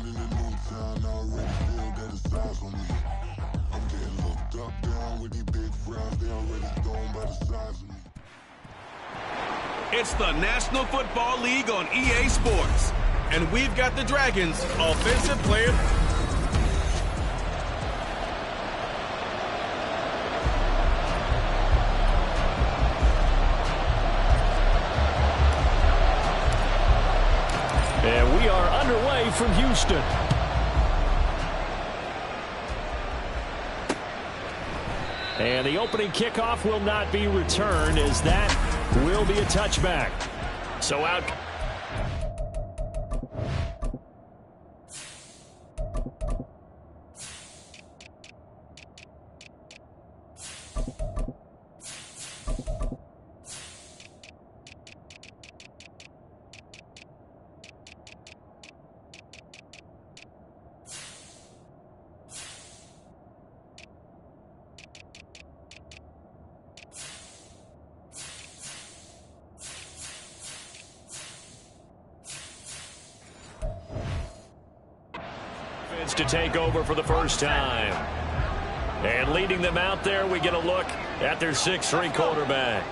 in the noontime, I already feel that the size on me. I'm getting looked up, down with these big frowns, they already gone by the size of me. It's the National Football League on EA Sports. And we've got the Dragons offensive player. And we are underway from Houston. And the opening kickoff will not be returned, as that will be a touchback. So out. To take over for the first time. And leading them out there, we get a look at their 6'3" quarterback.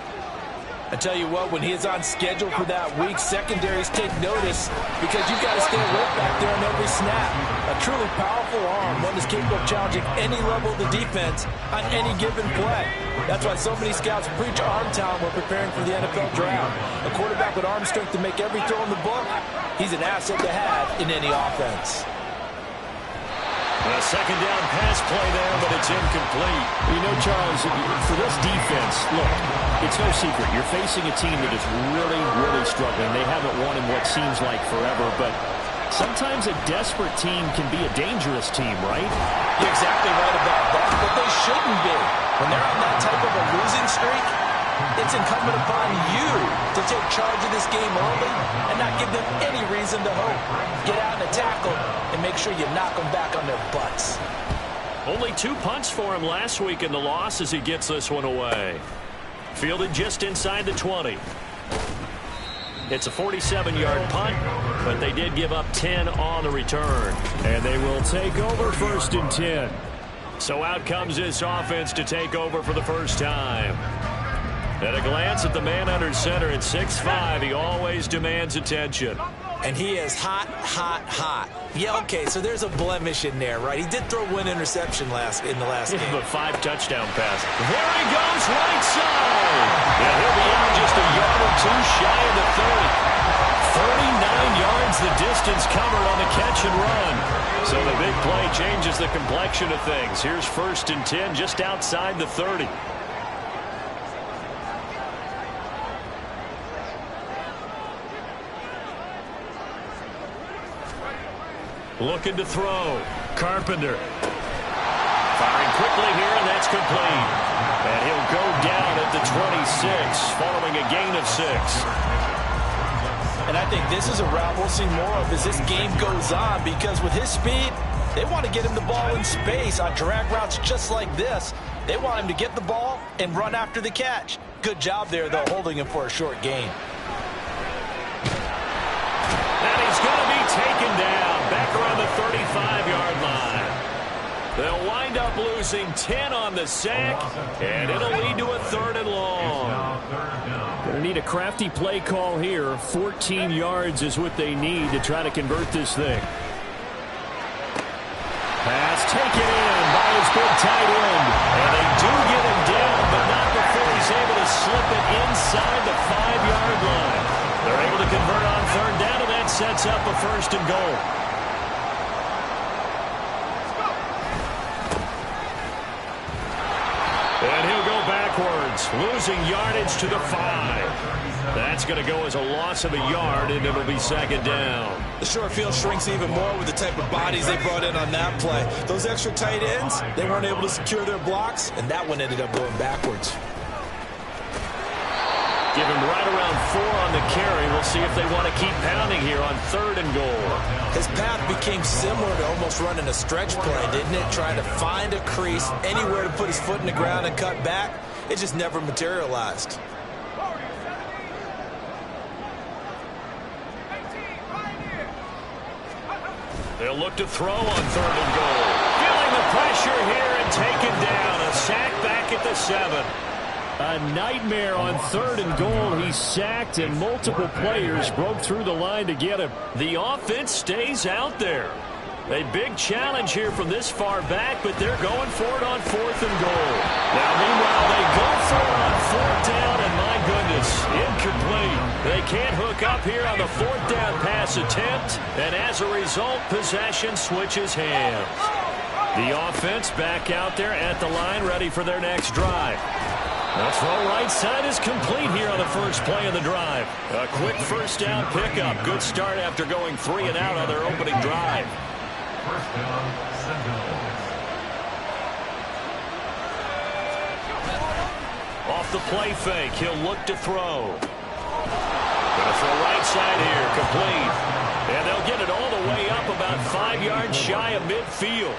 I tell you what, when he is on schedule for that week, secondaries take notice because you've got to stay alert back there on every snap. A truly powerful arm, one that's capable of challenging any level of the defense on any given play. That's why so many scouts preach arm talent when preparing for the NFL draft. A quarterback with arm strength to make every throw in the book, he's an asset to have in any offense. A second down pass play there, but it's incomplete. You know, Charles, for this defense, look, it's no secret. You're facing a team that is really, really struggling. They haven't won in what seems like forever, but sometimes a desperate team can be a dangerous team, right? You're exactly right about that, but they shouldn't be. When they're on that type of a losing streak, it's incumbent upon you to take charge of this game early and not give them any reason to hope. Get out and tackle and make sure you knock them back on their butts. Only 2 punts for him last week in the loss as he gets this one away. Fielded just inside the 20. It's a 47-yard punt, but they did give up 10 on the return. And they will take over 1st and 10. So out comes this offense to take over for the first time. At a glance at the man under center at 6'5", he always demands attention. And he is hot, hot, hot. Yeah, okay, so there's a blemish in there, right? He did throw one interception in the last game. But 5 touchdown passes. There he goes, right side. And he'll be out just a yard or 2 shy of the 30. 39 yards the distance covered on the catch and run. So the big play changes the complexion of things. Here's 1st and 10 just outside the 30. Looking to throw. Carpenter. Firing quickly here, and that's complete. And he'll go down at the 26, following a gain of 6. And I think this is a route we'll see more of as this game goes on, because with his speed, they want to get him the ball in space on drag routes just like this. They want him to get the ball and run after the catch. Good job there, though, holding him for a short gain. And he's going to be taken down. Back around the 35-yard line. They'll wind up losing 10 on the sack, and it'll lead to a 3rd and long. Going to need a crafty play call here. 14 yards is what they need to try to convert this thing. Pass taken in by his big tight end. And they do get him down, but not before he's able to slip it inside the 5-yard line. They're able to convert on 3rd down, and that sets up a 1st and goal. And he'll go backwards, losing yardage to the 5. That's going to go as a loss of a yard, and it'll be 2nd down. The short field shrinks even more with the type of bodies they brought in on that play. Those extra tight ends, they weren't able to secure their blocks, and that one ended up going backwards. Give him right around 4 on the carry. We'll see if they want to keep pounding here on 3rd and goal. His path became similar to almost running a stretch play, didn't it? Trying to find a crease, anywhere to put his foot in the ground and cut back. It just never materialized. They'll look to throw on 3rd and goal. Feeling the pressure here and taken down. A sack back at the 7. A nightmare on 3rd and goal. He's sacked, and multiple players broke through the line to get him. The offense stays out there. A big challenge here from this far back, but they're going for it on 4th and goal. Now, meanwhile, they go for it on 4th down, and my goodness, incomplete. They can't hook up here on the 4th down pass attempt, and as a result, possession switches hands. The offense back out there at the line, ready for their next drive. The throw right side is complete here on the first play of the drive. A quick first down pickup. Good start after going 3 and out on their opening drive. First down, Sentinels. Off the play fake, he'll look to throw. Gonna throw right side here, complete. And they'll get it all the way up about 5 yards shy of midfield.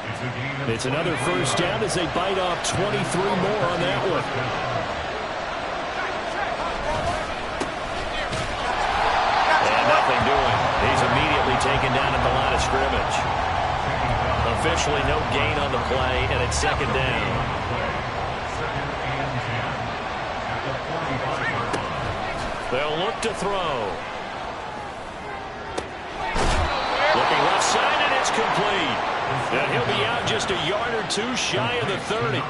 It's another first down as they bite off 23 more on that one. And nothing doing. He's immediately taken down at the line of scrimmage. Officially no gain on the play, and it's 2nd down. They'll look to throw. Looking left side, and it's complete. And he'll be out just a yard or two shy of the 30.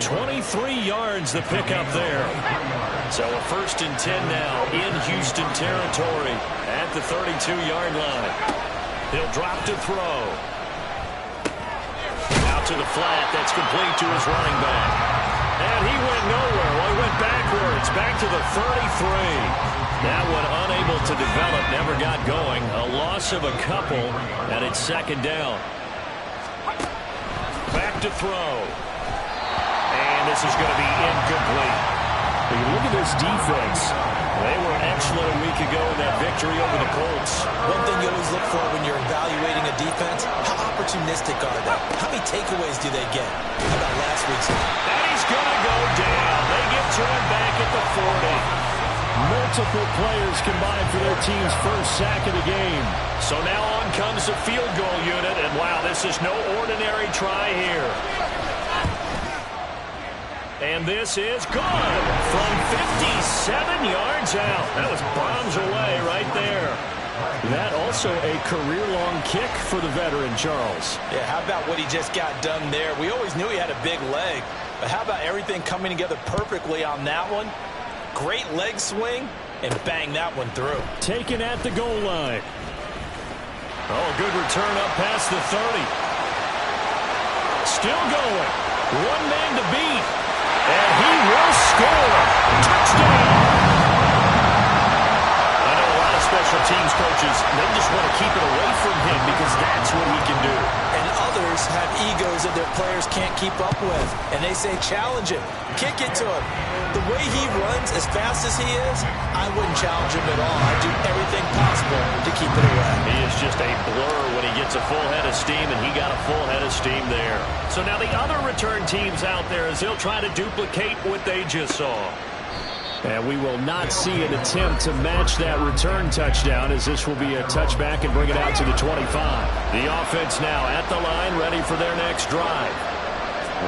23 yards the pickup there. So a 1st and 10 now in Houston territory at the 32-yard line. He'll drop to throw. Out to the flat. That's complete to his running back. And he went nowhere. Well, he went backwards. Back to the 33. That one unable to develop. Never got going. A loss of a couple. And it's 2nd down. Back to throw. And this is going to be incomplete. When you look at this defense, they were excellent a week ago in that victory over the Colts. One thing you always look for when you're evaluating a defense, how opportunistic are they? How many takeaways do they get? How about last week's? And he's going to go down. They get to him back at the 40. multiple players combined for their team's first sack of the game. So now on comes the field goal unit, and wow, this is no ordinary try here. And this is good from 57 yards out. That was bombs away right there. That also a career-long kick for the veteran, Charles. Yeah, how about what he just got done there? We always knew he had a big leg, but how about everything coming together perfectly on that one? Great leg swing, and bang that one through. Taken at the goal line. Oh, good return up past the 30. Still going. One man to beat. And he will score. Touchdown. I know a lot of special teams coaches, they just want to keep it away from him because that's what he can do. And others have egos that their players can't keep up with. And they say, challenge him. Kick it to him. The way he runs as fast as he is, I wouldn't challenge him at all. I'd do everything possible to keep it away. He is just a blur when he gets a full head of steam, and he got a full head of steam there. So now the other return teams out there as they'll try to duplicate what they just saw. And we will not see an attempt to match that return touchdown, as this will be a touchback and bring it out to the 25. The offense now at the line, ready for their next drive.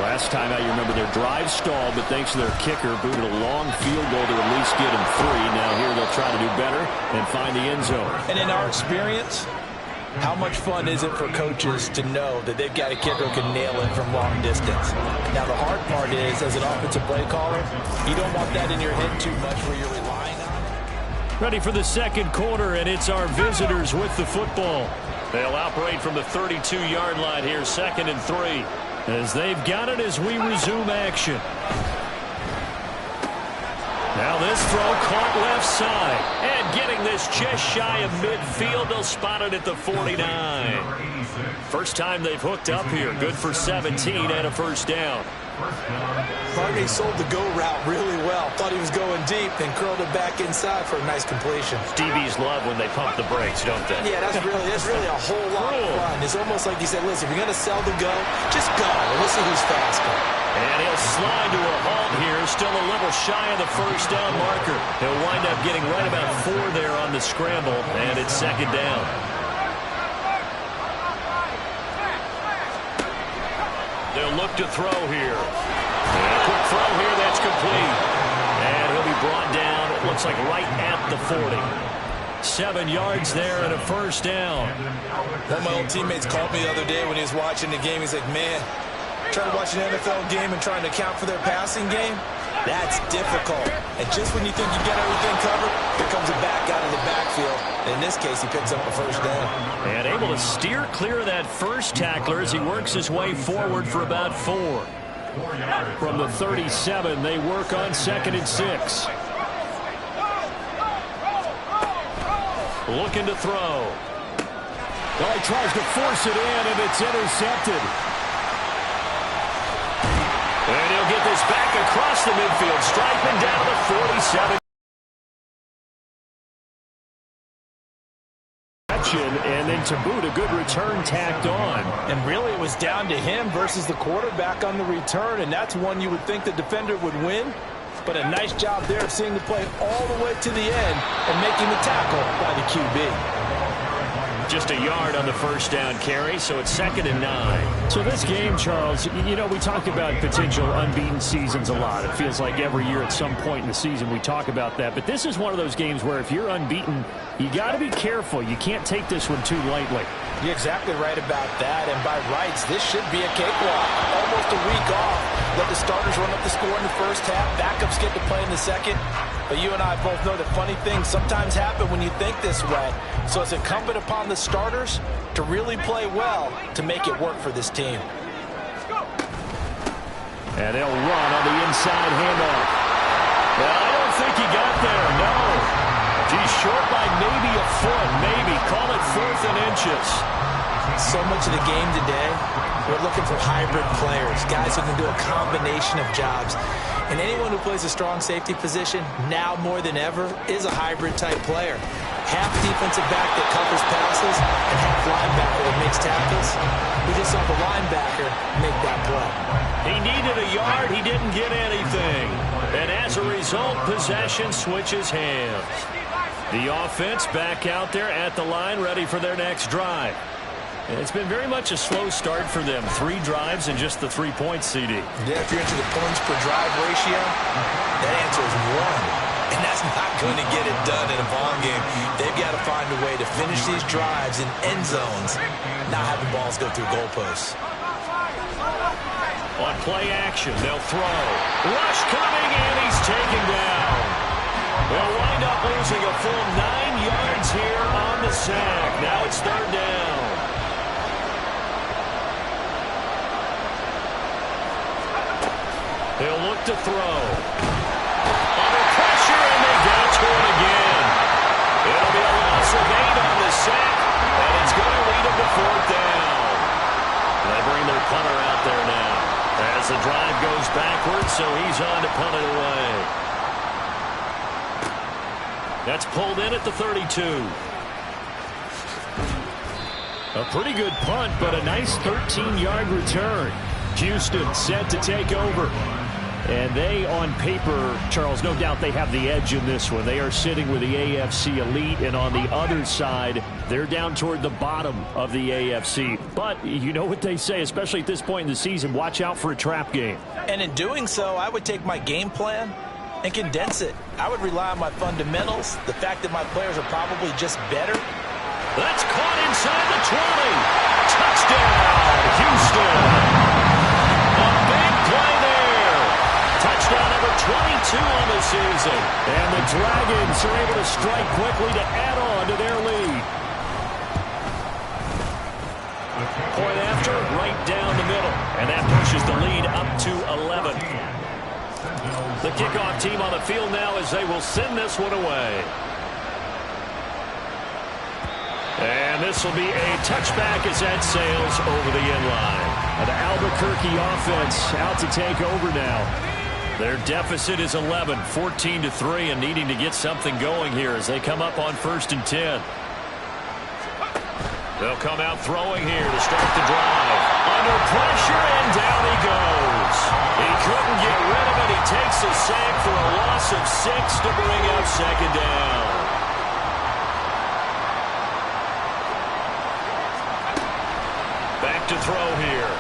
Last time out, you remember their drive stalled, but thanks to their kicker, booted a long field goal to at least get him 3. Now here they'll try to do better and find the end zone. And in our experience, how much fun is it for coaches to know that they've got a kicker who can nail it from long distance? Now, the hard part is, as an offensive play caller, you don't want that in your head too much where you're relying on it. Ready for the second quarter, and it's our visitors with the football. They'll operate from the 32-yard line here, 2nd and 3. As they've got it as we resume action. Now this throw caught left side. And getting this just shy of midfield, they'll spot it at the 49. First time they've hooked up here. Good for 17 and a first down. Barney sold the go route really well. Thought he was going deep, then curled it back inside for a nice completion. DBs love when they pump the brakes, don't they? Yeah, that's really a whole lot of fun. It's almost like he said, listen, if you're going to sell the go, just go. And we'll see who's faster. And he'll slide to a halt here. Still a little shy of the first down marker. He'll wind up getting right about 4 there on the scramble, and it's 2nd down. They'll look to throw here. And a quick throw here, that's complete. And he'll be brought down, it looks like right at the 40. 7 yards there and a first down. One of my old teammates called me the other day when he was watching the game. He's like, man, trying to watch an NFL game and trying to account for their passing game, that's difficult. And just when you think you get everything covered, here comes a back out of the backfield. And in this case, he picks up a first down. And able to steer clear of that first tackler as he works his way forward for about 4. From the 37, they work on 2nd and 6. Looking to throw. Well, he tries to force it in, and it's intercepted. And he'll get this back across the midfield, striping down to 47. And then to boot, a good return tacked on. And really, it was down to him versus the quarterback on the return, and that's one you would think the defender would win. But a nice job there of seeing the play all the way to the end and making the tackle by the QB. Just a yard on the first down carry, so it's 2nd and 9. So this game, Charles, you know, we talk about potential unbeaten seasons a lot. It feels like every year at some point in the season we talk about that. But this is one of those games where if you're unbeaten, you got to be careful. You can't take this one too lightly. You're exactly right about that. And by rights, this should be a cakewalk. Almost a week off. Let the starters run up the score in the first half. Backups get to play in the second. But you and I both know that funny things sometimes happen when you think this way. So it's incumbent upon the starters to really play well to make it work for this team. And they'll run on the inside handoff. Well, I don't think he got there, no. He's short by maybe a foot, maybe. Call it 4th and inches. So much of the game today, we're looking for hybrid players, guys who can do a combination of jobs. And anyone who plays a strong safety position, now more than ever, is a hybrid-type player. Half defensive back that covers passes and half linebacker that makes tackles. We just saw the linebacker make that play. He needed a yard. He didn't get anything. And as a result, possession switches hands. The offense back out there at the line, ready for their next drive. And it's been very much a slow start for them. 3 drives and just the 3 points, CD. Yeah, if you're into the points per drive ratio, that answer is 1. And that's not going to get it done in a ball game. They've got to find a way to finish these drives in end zones, not have the balls go through goalposts. On play action, they'll throw. Rush coming, and he's taken down. They'll wind up losing a full 9 yards here on the sack. Now it's 3rd down. They'll look to throw. Under pressure, and they get to it again. It'll be a loss of 8 on the sack, and it's going to lead them to 4th down. They bring their punter out there now as the drive goes backwards, so he's on to punt it away. That's pulled in at the 32. A pretty good punt, but a nice 13-yard return. Houston set to take over. And they, on paper, Charles, no doubt they have the edge in this one. They are sitting with the AFC elite, and on the other side, they're down toward the bottom of the AFC. But you know what they say, especially at this point in the season, watch out for a trap game. And in doing so, I would take my game plan and condense it. I would rely on my fundamentals, the fact that my players are probably just better. That's caught inside the 20. Touchdown, Houston. A big play there. Touchdown number 22 on the season. And the Dragons are able to strike quickly to add on to their lead. Point after, right down the middle. And that pushes the lead up to 11. The kickoff team on the field now as they will send this one away. And this will be a touchback as that sails over the end line. The Albuquerque offense out to take over now. Their deficit is 11, 14-3, and needing to get something going here as they come up on 1st and 10. They'll come out throwing here to start the drive. Under pressure, and down he goes. He couldn't get rid of it. He takes a sack for a loss of 6 to bring up 2nd down. Back to throw here.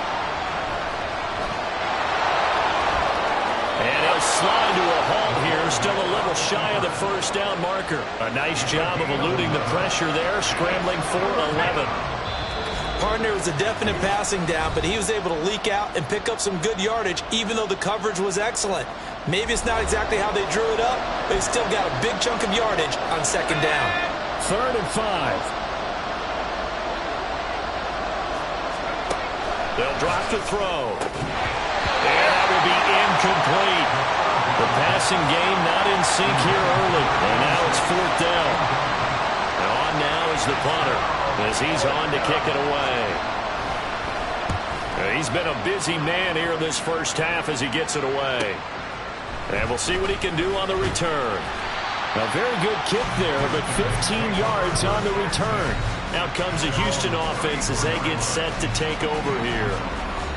will slide to a halt here. Still a little shy of the first down marker. A nice job of eluding the pressure there, scrambling for 11. Partner was a definite passing down, but he was able to leak out and pick up some good yardage, even though the coverage was excellent. Maybe it's not exactly how they drew it up, but he still got a big chunk of yardage on second down. 3rd and 5. They'll drop to throw. And that will be incomplete. The passing game not in sync here early. And now it's 4th down. And on now is the punter as he's on to kick it away. And he's been a busy man here in this first half as he gets it away. And we'll see what he can do on the return. A very good kick there, but 15 yards on the return. Out comes the Houston offense as they get set to take over here.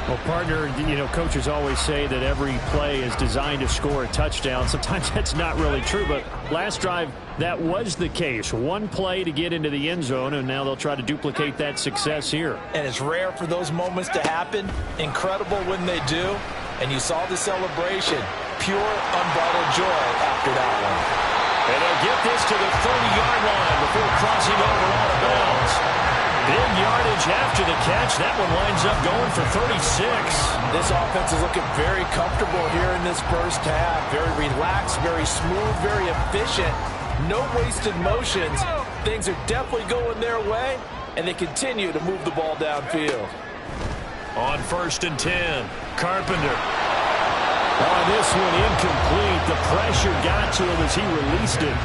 Well, partner, you know, coaches always say that every play is designed to score a touchdown. Sometimes that's not really true, but last drive, that was the case. One play to get into the end zone, and now they'll try to duplicate that success here. And it's rare for those moments to happen. Incredible when they do. And you saw the celebration. Pure, unbridled joy after that one. And they'll get this to the 30-yard line before crossing over out of bounds. Big yardage after the catch. That one winds up going for 36. This offense is looking very comfortable here in this first half. Very relaxed, very smooth, very efficient. No wasted motions. Things are definitely going their way, and they continue to move the ball downfield. On 1st and 10, Carpenter. On this one, incomplete. The pressure got to him as he released it.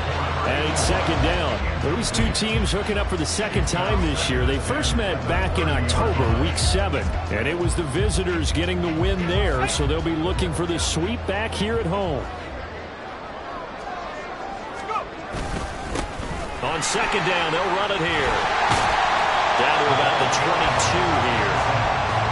And it's 2nd down. These two teams hooking up for the second time this year. They first met back in October, week 7. And it was the visitors getting the win there, so they'll be looking for the sweep back here at home. On 2nd down, they'll run it here. Down to about the 22 here.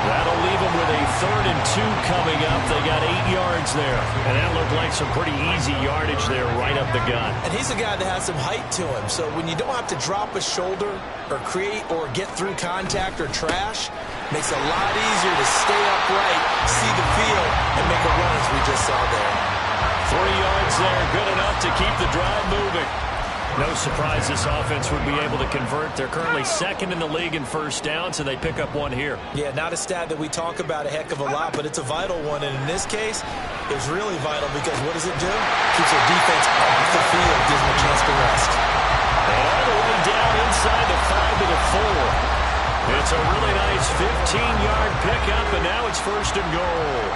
That'll leave them with a 3rd and 2 coming up. They got 8 yards there. And that looked like some pretty easy yardage there right up the gut. And he's a guy that has some height to him. So when you don't have to drop a shoulder or create or get through contact or trash, makes it a lot easier to stay upright, see the field, and make a run as we just saw there. 3 yards there, good enough to keep the drive moving. No surprise this offense would be able to convert. They're currently 2nd in the league in first downs, and they pick up one here. Yeah, not a stat that we talk about a heck of a lot, but it's a vital one. And in this case, it's really vital because what does it do? Keeps their defense off the field, gives them a chance to rest. And all the way down inside the 5 to the 4. It's a really nice 15-yard pickup, and now it's 1st and goal.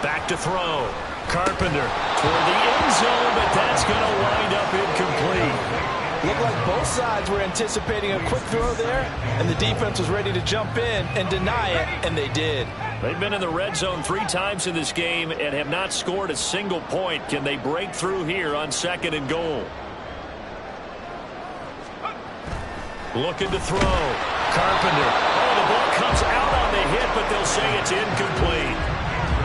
Back to throw. Carpenter toward the end zone, but that's going to wind up incomplete. Looked like both sides were anticipating a quick throw there, and the defense was ready to jump in and deny it, and they did. They've been in the red zone 3 times in this game and have not scored a single point. Can they break through here on 2nd and goal? Looking to throw. Carpenter. Oh, the ball comes out on the hit, but they'll say it's incomplete.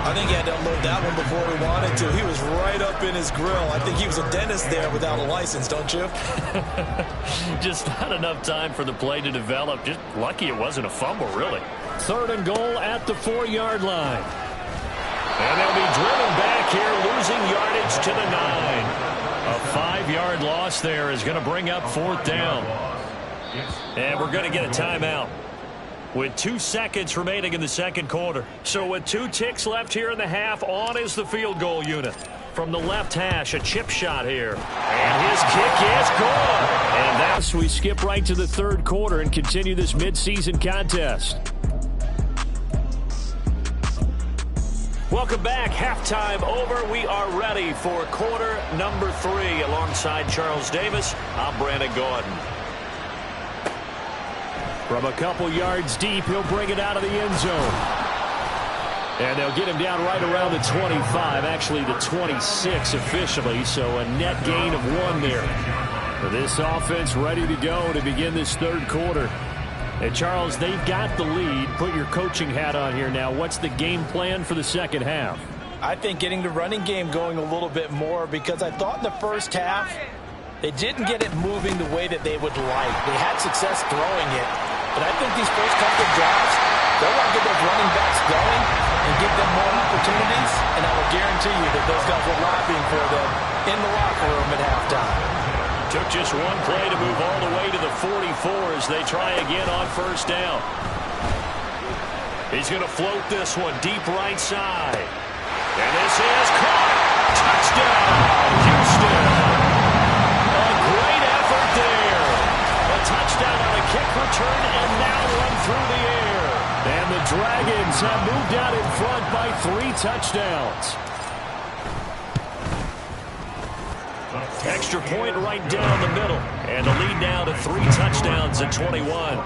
I think he had to unload that one before he wanted to. He was right up in his grill. I think he was a dentist there without a license, don't you? Just not enough time for the play to develop. Just lucky it wasn't a fumble, really. 3rd and goal at the 4-yard line. And they'll be driven back here, losing yardage to the 9. A 5-yard loss there is going to bring up 4th down. And we're going to get a timeout with 2 seconds remaining in the second quarter. So with 2 ticks left here in the half, on is the field goal unit. From the left hash, a chip shot here. And his kick is good. And that's, we skip right to the 3rd quarter and continue this midseason contest. Welcome back. Halftime over. We are ready for quarter number 3. Alongside Charles Davis, I'm Brandon Gordon. From a couple yards deep, he'll bring it out of the end zone. And they'll get him down right around the 25, actually the 26 officially, so a net gain of 1 there. This offense ready to go to begin this 3rd quarter. And Charles, they've got the lead. Put your coaching hat on here now. What's the game plan for the second half? I think getting the running game going a little bit more, because I thought in the first half they didn't get it moving the way that they would like. They had success throwing it. But I think these first couple of drives, they want to get those running backs going and give them more opportunities, and I will guarantee you that those guys were lobbying for them in the locker room at halftime. Took just one play to move all the way to the 44 as they try again on first down. He's going to float this one deep right side. And this is caught. Touchdown, Houston. A great effort there. A touchdown on a kick return and now run through the air. And the Dragons have moved out in front by 3 touchdowns. Extra point right down the middle. And the lead now to 3 touchdowns at 21.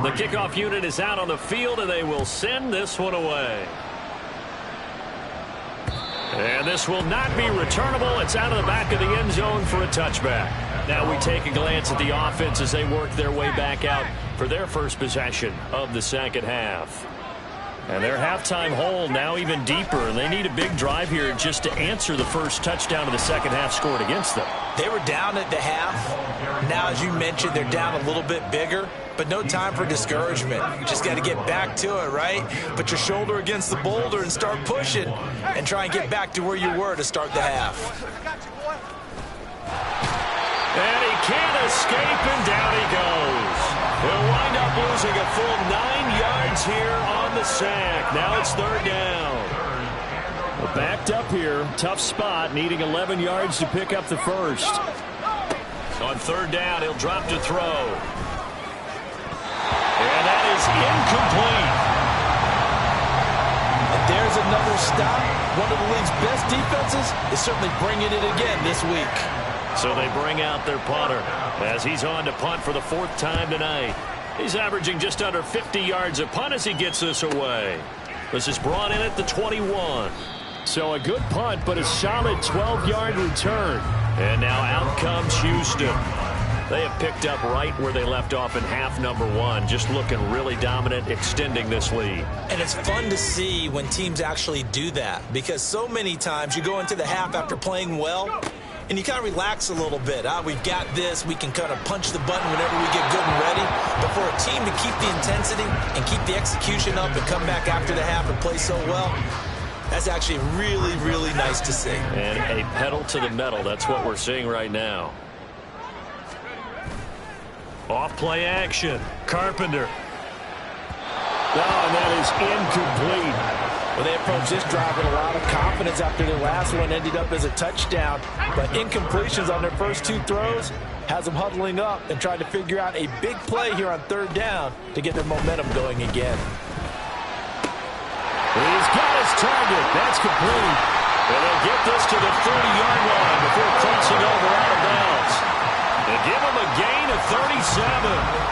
The kickoff unit is out on the field, and they will send this one away. And this will not be returnable. It's out of the back of the end zone for a touchback. Now we take a glance at the offense as they work their way back out for their first possession of the second half. And their halftime hole now even deeper, and they need a big drive here just to answer the first touchdown of the second half scored against them. They were down at the half. Now, as you mentioned, they're down a little bit bigger, but no time for discouragement. You just got to get back to it, right? Put your shoulder against the boulder and start pushing and try and get back to where you were to start the half. And he can't escape, and down he goes. He'll wind up losing a full 9 yards here on the sack. Now it's third down. Well, backed up here, tough spot, needing 11 yards to pick up the first. On third down, he'll drop to throw. And that is incomplete. And there's another stop. One of the league's best defenses is certainly bringing it again this week. So they bring out their punter as he's on to punt for the 4th time tonight. He's averaging just under 50 yards a punt as he gets this away. This is brought in at the 21. So a good punt, but a solid 12-yard return. And now out comes Houston. They have picked up right where they left off in half number 1, just looking really dominant, extending this lead. And it's fun to see when teams actually do that, because so many times you go into the half after playing well, and you kind of relax a little bit. We've got this. We can kind of punch the button whenever we get good and ready. But for a team to keep the intensity and keep the execution up and come back after the half and play so well, that's actually really, really nice to see. And a pedal to the metal. That's what we're seeing right now. Off play action. Carpenter. Oh, and that is incomplete. Well, they approached this drive with a lot of confidence after their last one ended up as a touchdown. But incompletions on their first 2 throws has them huddling up and trying to figure out a big play here on third down to get their momentum going again. He's got his target. That's complete. And they'll get this to the 30-yard line before crossing over out of bounds. They give him a gain of 37.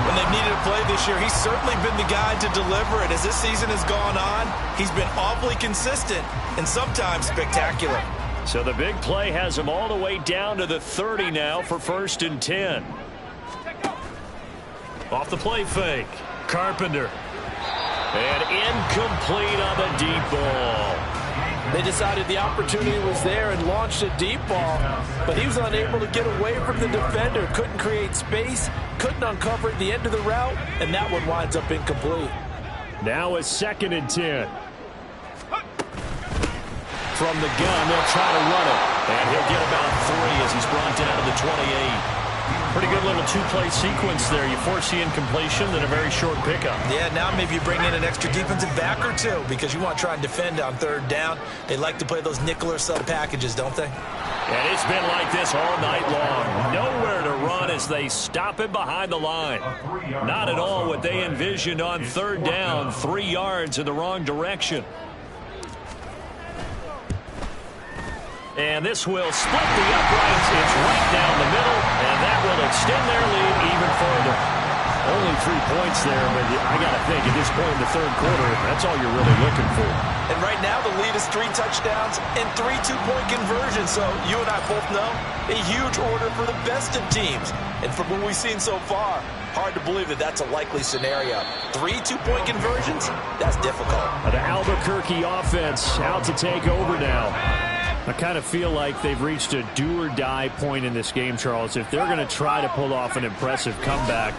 When they've needed a play this year, he's certainly been the guy to deliver it. As this season has gone on, he's been awfully consistent and sometimes spectacular. So the big play has him all the way down to the 30 now for 1st and 10. Off the play fake. Carpenter. And incomplete on the deep ball. They decided the opportunity was there and launched a deep ball, but he was unable to get away from the defender, couldn't create space, couldn't uncover at the end of the route, and that one winds up incomplete. Now a 2nd and 10. From the gun, they'll try to run it. And he'll get about 3 as he's brought down to the 28. Pretty good little 2-play sequence there. You force the incompletion, then a very short pickup. Yeah, now maybe you bring in an extra defensive back or 2 because you want to try and defend on third down. They like to play those nickel or sub packages, don't they? And it's been like this all night long. Nowhere to run as they stop him behind the line. Not at all what they envisioned on third down. 3 yards in the wrong direction. And this will split the uprights. It's right down the middle, and that will extend their lead even further. Only 3 points there, but I got to think at this point in the third quarter, that's all you're really looking for. And right now the lead is 3 touchdowns and 3 two-point conversions. So you and I both know a huge order for the best of teams. And from what we've seen so far, hard to believe that that's a likely scenario. 3 two-point conversions? That's difficult. The Albuquerque offense out to take over now. I kind of feel like they've reached a do-or-die point in this game, Charles. If they're going to try to pull off an impressive comeback,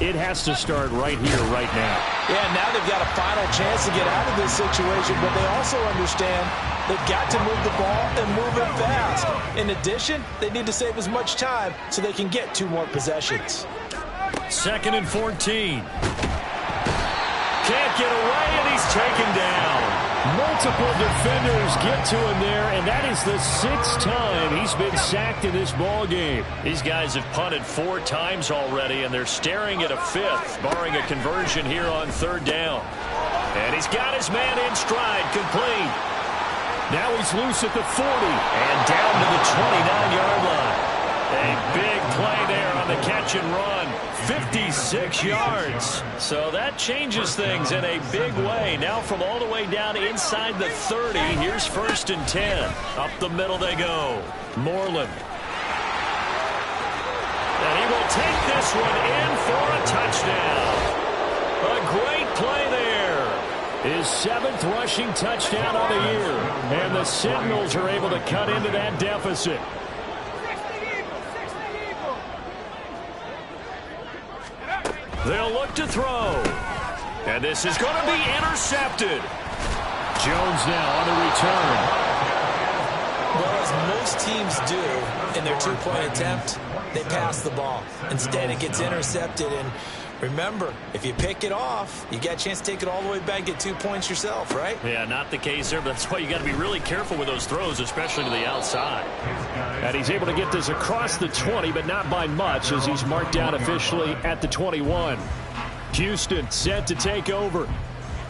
it has to start right here, right now. Yeah, now they've got a final chance to get out of this situation, but they also understand they've got to move the ball and move it fast. In addition, they need to save as much time so they can get 2 more possessions. 2nd and 14. Can't get away, and he's taken down. Multiple defenders get to him there, and that is the 6th time he's been sacked in this ball game. These guys have punted 4 times already, and they're staring at a 5th, barring a conversion here on 3rd down. And he's got his man in stride, complete. Now he's loose at the 40. And down to the 29-yard line. A big play there on the catch and run. 56 yards. So that changes things in a big way. Now from all the way down inside the 30, here's 1st and 10. Up the middle they go. Moreland. And he will take this one in for a touchdown. A great play there. His 7th rushing touchdown of the year. And the Sentinels are able to cut into that deficit. They'll look to throw. And this is going to be intercepted. Jones now on the return. Well, as most teams do in their 2-point attempt, they pass the ball. Instead, it gets intercepted. And remember, if you pick it off, you got a chance to take it all the way back and get 2 points yourself, right? Yeah, not the case there, but that's why you got to be really careful with those throws, especially to the outside. And he's able to get this across the 20, but not by much, as he's marked down officially at the 21. Houston set to take over.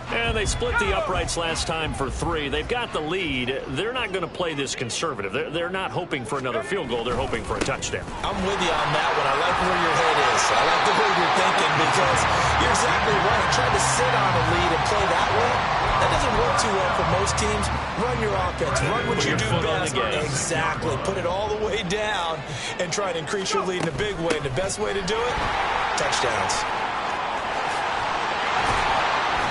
And they split the uprights last time for 3. They've got the lead. They're not going to play this conservative. They're not hoping for another field goal. They're hoping for a touchdown. I'm with you on that one. I like where your head is. I like the way you're thinking because you're exactly right. Trying to sit on a lead and play that way, that doesn't work too well for most teams. Run your offense. Run what you do best. Exactly. Put it all the way down and try to increase your lead in a big way. And the best way to do it, touchdowns.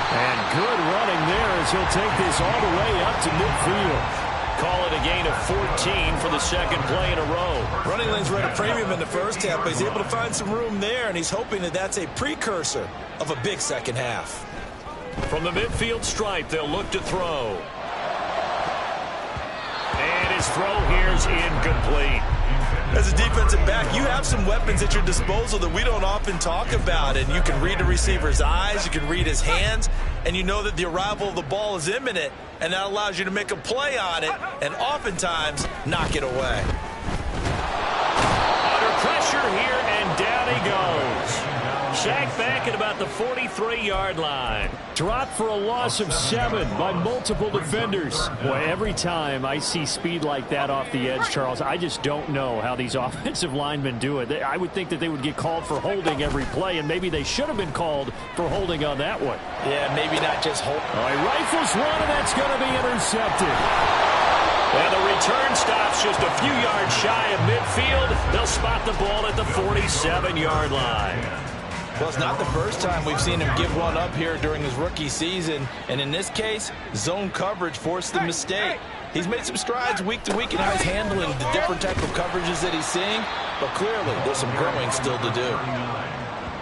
And good running there as he'll take this all the way up to midfield. Call it a gain of 14 for the 2nd play in a row. Running lanes were at a premium in the first half, but he's able to find some room there, and he's hoping that that's a precursor of a big second half. From the midfield stripe, they'll look to throw. And his throw here is incomplete. As a defensive back, you have some weapons at your disposal that we don't often talk about, and you can read the receiver's eyes, you can read his hands, and you know that the arrival of the ball is imminent, and that allows you to make a play on it and oftentimes knock it away. Under pressure here, and down he goes. Sacked back at about the 43-yard line. Dropped for a loss of 7 by multiple defenders. Boy, every time I see speed like that off the edge, Charles, I just don't know how these offensive linemen do it. I would think that they would get called for holding every play, and maybe they should have been called for holding on that one. Yeah, maybe not just hold. He rifles one, and that's going to be intercepted. And the return stops just a few yards shy of midfield. They'll spot the ball at the 47-yard line. Well, it's not the first time we've seen him give one up here during his rookie season. And in this case, zone coverage forced the mistake. He's made some strides week to week in how he's handling the different type of coverages that he's seeing. But clearly, there's some growing still to do.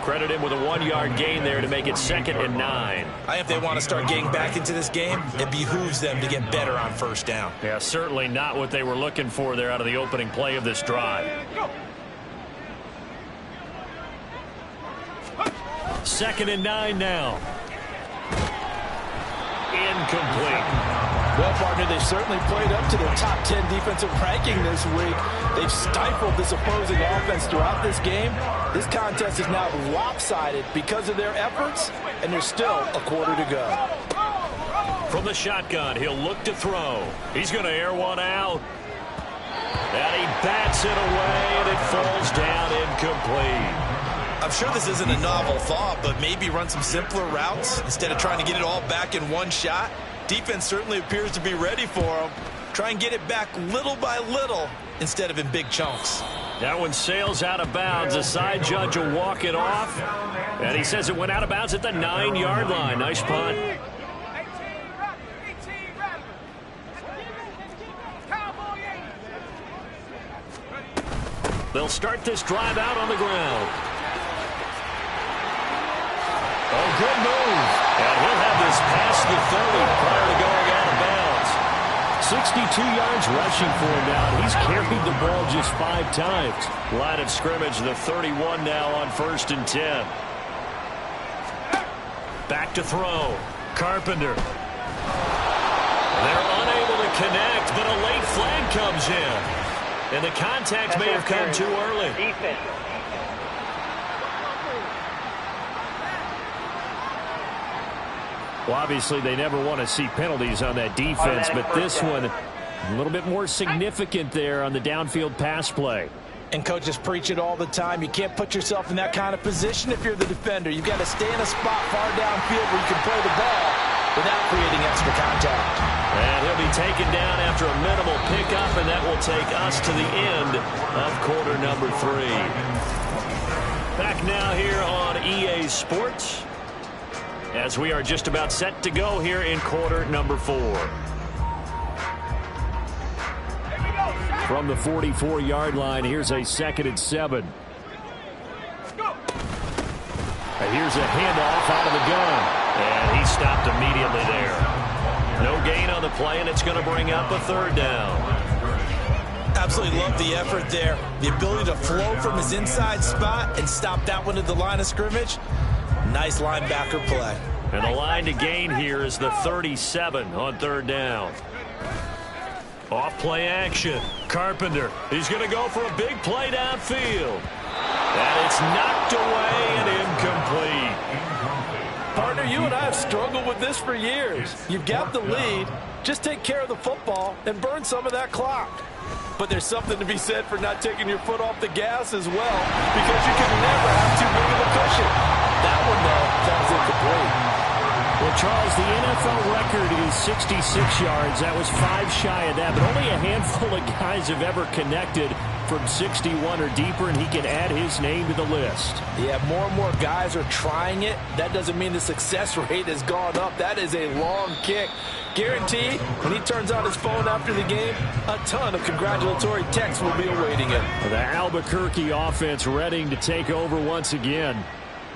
Credit him with a 1-yard gain there to make it 2nd and 9. If they want to start getting back into this game, it behooves them to get better on 1st down. Yeah, certainly not what they were looking for there out of the opening play of this drive. 2nd and 9 now. Incomplete. Well, partner, they've certainly played up to their top 10 defensive ranking this week. They've stifled this opposing offense throughout this game. This contest is now lopsided because of their efforts, and there's still a quarter to go. From the shotgun, he'll look to throw. He's going to air one out. And he bats it away, and it falls down incomplete. I'm sure this isn't a novel thought, but maybe run some simpler routes instead of trying to get it all back in one shot. Defense certainly appears to be ready for him. Try and get it back little by little instead of in big chunks. That one sails out of bounds. The side judge will walk it off. And he says it went out of bounds at the 9-yard line. Nice punt. They'll start this drive out on the ground. Oh, good move. And he'll have this past the 30 prior to going out of bounds. 62 yards rushing for him now. He's carried the ball just 5 times. Line of scrimmage, the 31 now on 1st and 10. Back to throw. Carpenter. They're unable to connect, but a late flag comes in. And the contact may have come too early. Well, obviously, they never want to see penalties on that defense, but this one a little bit more significant there on the downfield pass play. And coaches preach it all the time. You can't put yourself in that kind of position if you're the defender. You've got to stay in a spot far downfield where you can play the ball without creating extra contact. And he'll be taken down after a minimal pickup, and that will take us to the end of quarter number 3. Back now here on EA Sports, as we are just about set to go here in quarter number 4. From the 44-yard line, here's a 2nd and 7. And here's a handoff out of the gun. And he stopped immediately there. No gain on the play, and it's going to bring up a 3rd down. Absolutely love the effort there. The ability to flow from his inside spot and stop that one at the line of scrimmage. Nice linebacker play. And the line to gain here is the 37 on 3rd down. Off play action. Carpenter. He's going to go for a big play downfield. And it's knocked away and incomplete. Partner, you and I have struggled with this for years. You've got the lead. Just take care of the football and burn some of that clock. But there's something to be said for not taking your foot off the gas as well, because you can never have too big of a cushion. That one, though, falls incomplete. Well, Charles, the NFL record is 66 yards. That was 5 shy of that, but only a handful of guys have ever connected from 61 or deeper, and he can add his name to the list. Yeah, more and more guys are trying it. That doesn't mean the success rate has gone up. That is a long kick. Guaranteed, when he turns on his phone after the game, a ton of congratulatory texts will be awaiting him. The Albuquerque offense ready to take over once again.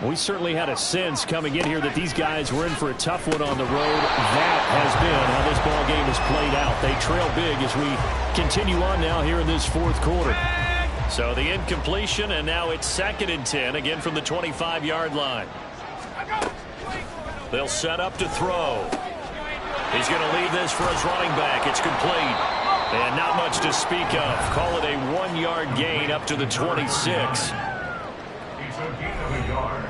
We certainly had a sense coming in here that these guys were in for a tough one on the road. That has been how this ball game has played out. They trail big as we continue on now here in this 4th quarter. So the incompletion, and now it's 2nd and 10, again from the 25-yard line. They'll set up to throw. He's going to leave this for his running back. It's complete. And not much to speak of. Call it a 1-yard gain up to the 26. It's a gain of a yard.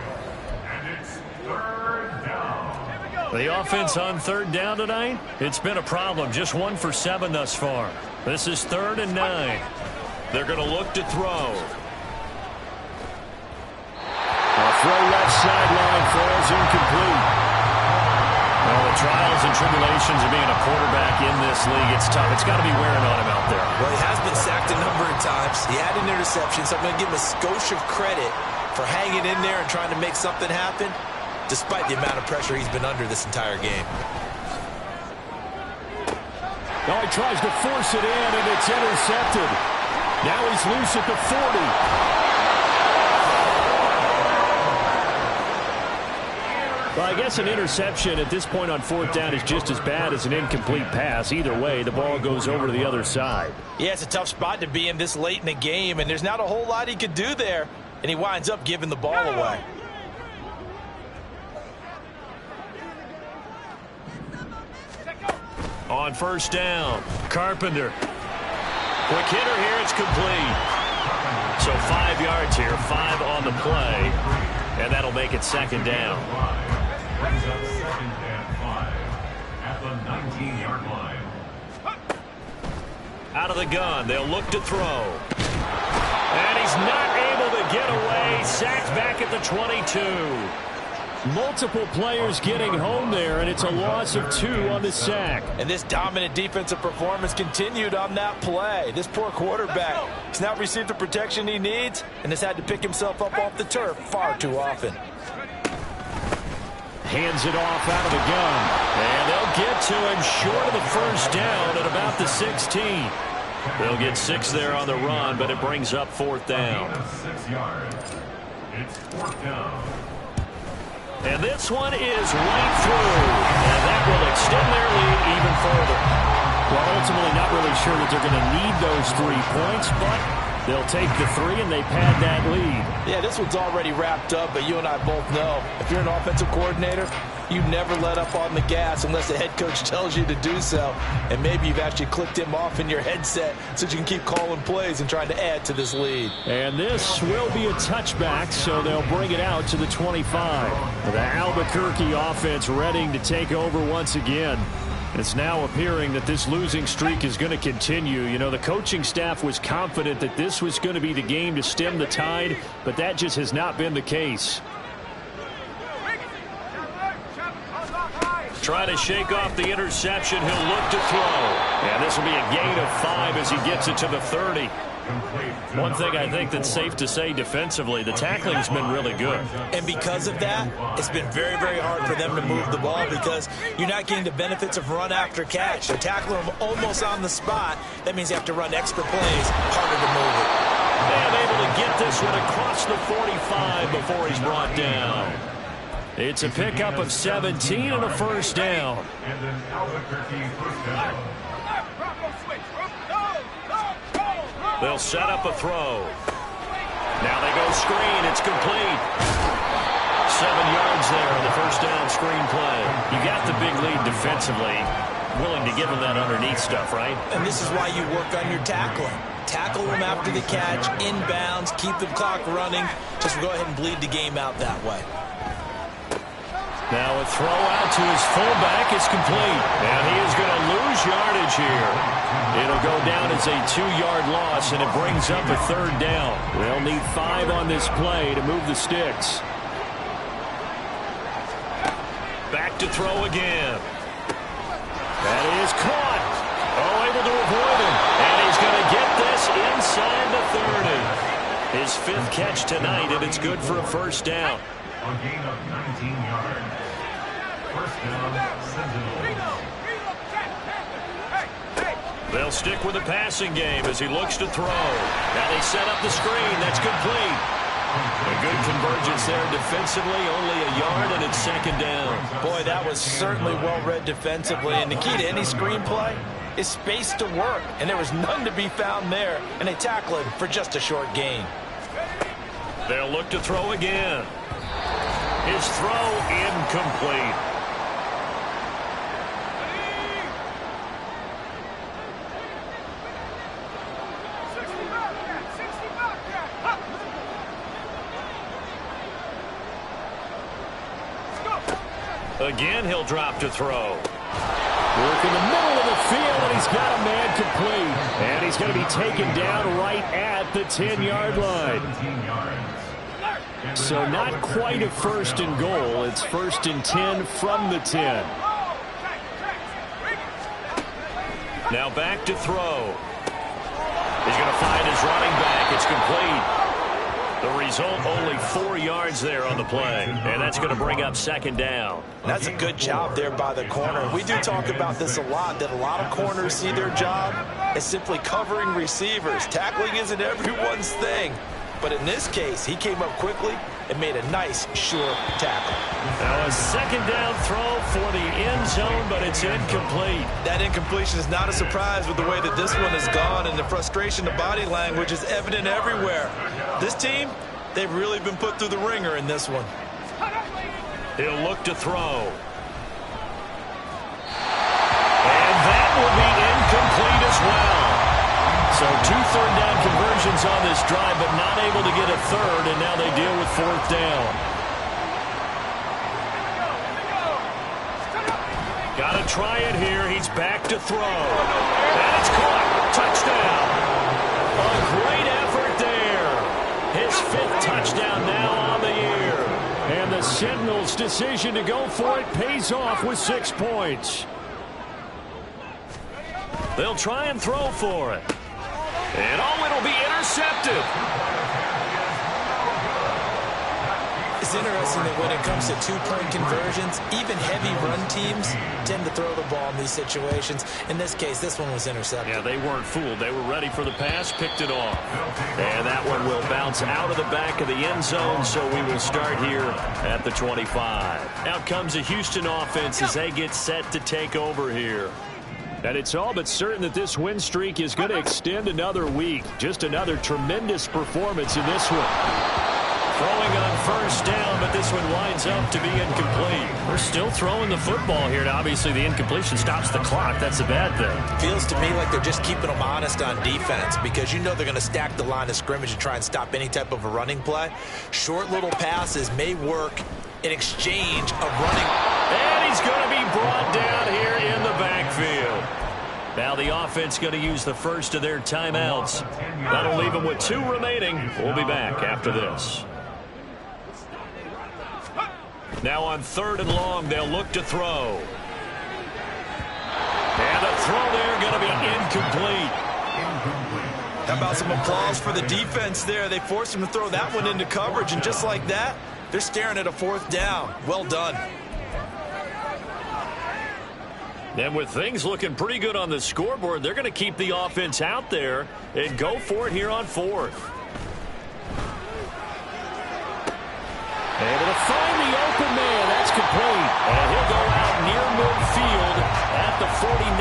And it's 3rd down. The offense on 3rd down tonight, it's been a problem. Just 1 for 7 thus far. This is 3rd and 9. They're going to look to throw. A throw left sideline falls incomplete. Well, the trials and tribulations of being a quarterback in this league, it's tough. It's got to be wearing on him out there. Well, he has been sacked a number of times. He had an interception, so I'm going to give him a skosh of credit for hanging in there and trying to make something happen, despite the amount of pressure he's been under this entire game. Oh, he tries to force it in, and it's intercepted. Now he's loose at the 40. Well, I guess an interception at this point on 4th down is just as bad as an incomplete pass. Either way, the ball goes over to the other side. Yeah, it's a tough spot to be in this late in the game, and there's not a whole lot he could do there, and he winds up giving the ball away. On 1st down, Carpenter. Quick hitter here, it's complete. So 5 yards here, 5 on the play, and that'll make it 2nd down. Brings up 2nd and 5 at the 19-yard line. Out of the gun, they'll look to throw. And he's not able to get away. Sacked back at the 22. Multiple players getting home there, and it's a loss of 2 on the sack. And this dominant defensive performance continued on that play. This poor quarterback has not received the protection he needs and has had to pick himself up off the turf far too often. Hands it off out of the gun. And they'll get to him short of the 1st down at about the 16. They'll get 6 there on the run, but it brings up 4th down. 6 yards. It's 4th down. And this one is right through, and that will extend their lead even further. Well, ultimately not really sure that they're going to need those 3 points, but they'll take the 3 and they pad that lead. Yeah, this one's already wrapped up, but you and I both know if you're an offensive coordinator, you never let up on the gas unless the head coach tells you to do so. And maybe you've actually clicked him off in your headset so you can keep calling plays and trying to add to this lead. And this will be a touchback, so they'll bring it out to the 25. The Albuquerque offense readying to take over once again. It's now appearing that this losing streak is going to continue. You know, the coaching staff was confident that this was going to be the game to stem the tide, but that just has not been the case. Trying to shake off the interception. He'll look to throw. And this will be a gain of 5 as he gets it to the 30. One thing I think that's safe to say defensively, the tackling's been really good. And because of that, it's been very, very hard for them to move the ball because you're not getting the benefits of run after catch. They're tackling them almost on the spot. That means you have to run extra plays, harder to move it. And able to get this one across the 45 before he's brought down. It's a pickup of 17 and a 1st down. And an Albuquerque 1st down. They'll set up a throw. Now they go screen. It's complete. 7 yards there on the 1st down screen play. You got the big lead defensively. Willing to give them that underneath stuff, right? And this is why you work on your tackling. Tackle them after the catch, inbounds, keep the clock running. Just go ahead and bleed the game out that way. Now a throw out to his fullback is complete. And he is going to lose yardage here. It'll go down as a 2-yard loss, and it brings up a 3rd down. They'll need 5 on this play to move the sticks. Back to throw again. That is caught. Oh, able to avoid him. And he's going to get this inside the 30. His 5th catch tonight, and it's good for a 1st down. A gain of 19 yards. 1st down, Sentinels. They'll stick with the passing game as he looks to throw. Now they set up the screen. That's complete. A good convergence there defensively. Only a yard, and it's 2nd down. Boy, that was certainly well-read defensively. And the key to any screenplay is space to work. And there was none to be found there. And they tackle him for just a short gain. They'll look to throw again. His throw incomplete. Again, he'll drop to throw. Work in the middle of the field, and he's got a man complete. And he's going to be taken down right at the 10-yard line. 17 yards. So not quite a 1st and goal. It's 1st and 10 from the 10. Now back to throw. He's going to find his running back. It's complete. The result, only 4 yards there on the play. And that's going to bring up 2nd down. That's a good job there by the corner. We do talk about this a lot, that a lot of corners see their job as simply covering receivers. Tackling isn't everyone's thing. But in this case, he came up quickly and made a nice, sure tackle. Now a 2nd down throw for the end zone, but it's incomplete. That incompletion is not a surprise with the way that this one has gone, and the frustration, the body language is evident everywhere. This team, they've really been put through the ringer in this one. He'll look to throw. And that will be incomplete as well. So 2 third-down conversions on this drive, but not able to get a 3rd, and now they deal with 4th down. Got to try it here. He's back to throw. And it's caught. Touchdown. A great effort there. His 5th touchdown now on the year. And the Sentinels' decision to go for it pays off with 6 points. They'll try and throw for it. And it'll be intercepted. It's interesting that when it comes to two-point conversions, even heavy run teams tend to throw the ball in these situations. In this case, this one was intercepted. Yeah, they weren't fooled. They were ready for the pass, picked it off. And that one will bounce out of the back of the end zone, so we will start here at the 25. Out comes the Houston offense as they get set to take over here. And it's all but certain that this win streak is going to extend another week. Just another tremendous performance in this one. Throwing on first down, but this one winds up to be incomplete. We're still throwing the football here, and obviously the incompletion stops the clock. That's a bad thing. Feels to me like they're just keeping them honest on defense because you know they're going to stack the line of scrimmage and try and stop any type of a running play. Short little passes may work in exchange of running. And he's going to be brought down here in the backfield. Now the offense going to use the first of their timeouts. That'll leave them with 2 remaining. We'll be back after this. Now on 3rd and long, they'll look to throw. And the throw there going to be incomplete. How about some applause for the defense there? They forced him to throw that one into coverage, and just like that, they're staring at a 4th down. Well done. Then with things looking pretty good on the scoreboard, they're going to keep the offense out there and go for it here on 4th. Able to find the open man. That's complete. And he'll go out near midfield at the 49.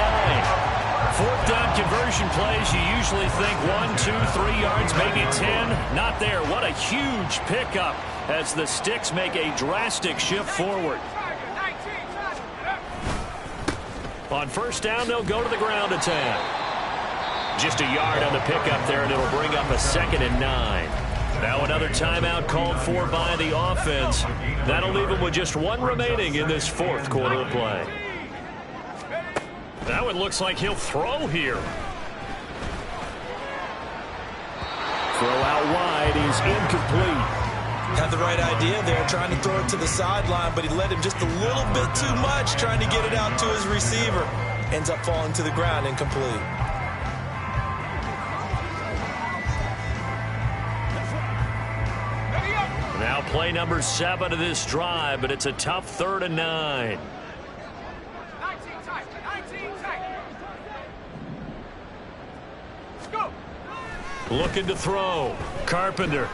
4th down conversion plays, you usually think 1, 2, 3 yards, maybe 10. Not there. What a huge pickup as the Sticks make a drastic shift forward. On first down, they'll go to the ground attack. Just a yard on the pickup there, and it'll bring up a 2nd and 9. Now another timeout called for by the offense. That'll leave them with just 1 remaining in this 4th quarter of play. That one looks like he'll throw here. Throw out wide is incomplete. Had the right idea there, trying to throw it to the sideline, but he led him just a little bit too much, trying to get it out to his receiver. Ends up falling to the ground, incomplete. Now play number 7 of this drive, but it's a tough 3rd and 9. Looking to throw. Carpenter.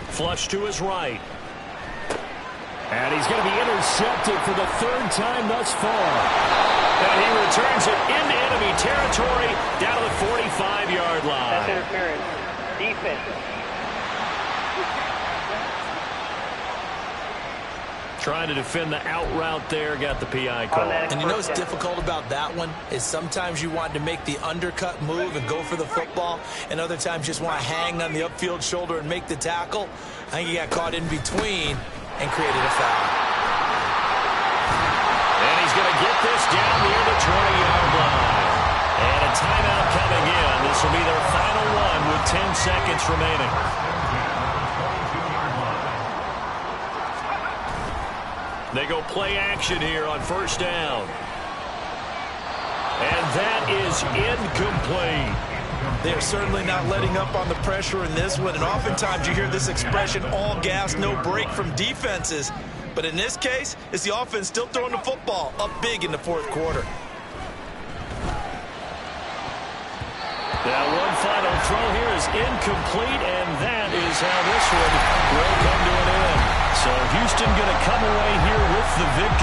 Flush to his right. And he's going to be intercepted for the 3rd time thus far. And he returns it into enemy territory down to the 45-yard line. That's interference. Defense. Trying to defend the out route there, got the PI call. And you know what's difficult about that one is sometimes you want to make the undercut move and go for the football, and other times you just want to hang on the upfield shoulder and make the tackle. I think he got caught in between and created a foul. And he's going to get this down near the 20-yard line. And a timeout coming in. This will be their final one with 10 seconds remaining. They go play action here on first down. And that is incomplete. They're certainly not letting up on the pressure in this one, and oftentimes you hear this expression, all gas, no break from defenses. But in this case, it's the offense still throwing the football up big in the 4th quarter. Now one final throw here is incomplete, and that is how this one will come to an end. So Houston going to come away here with the victory.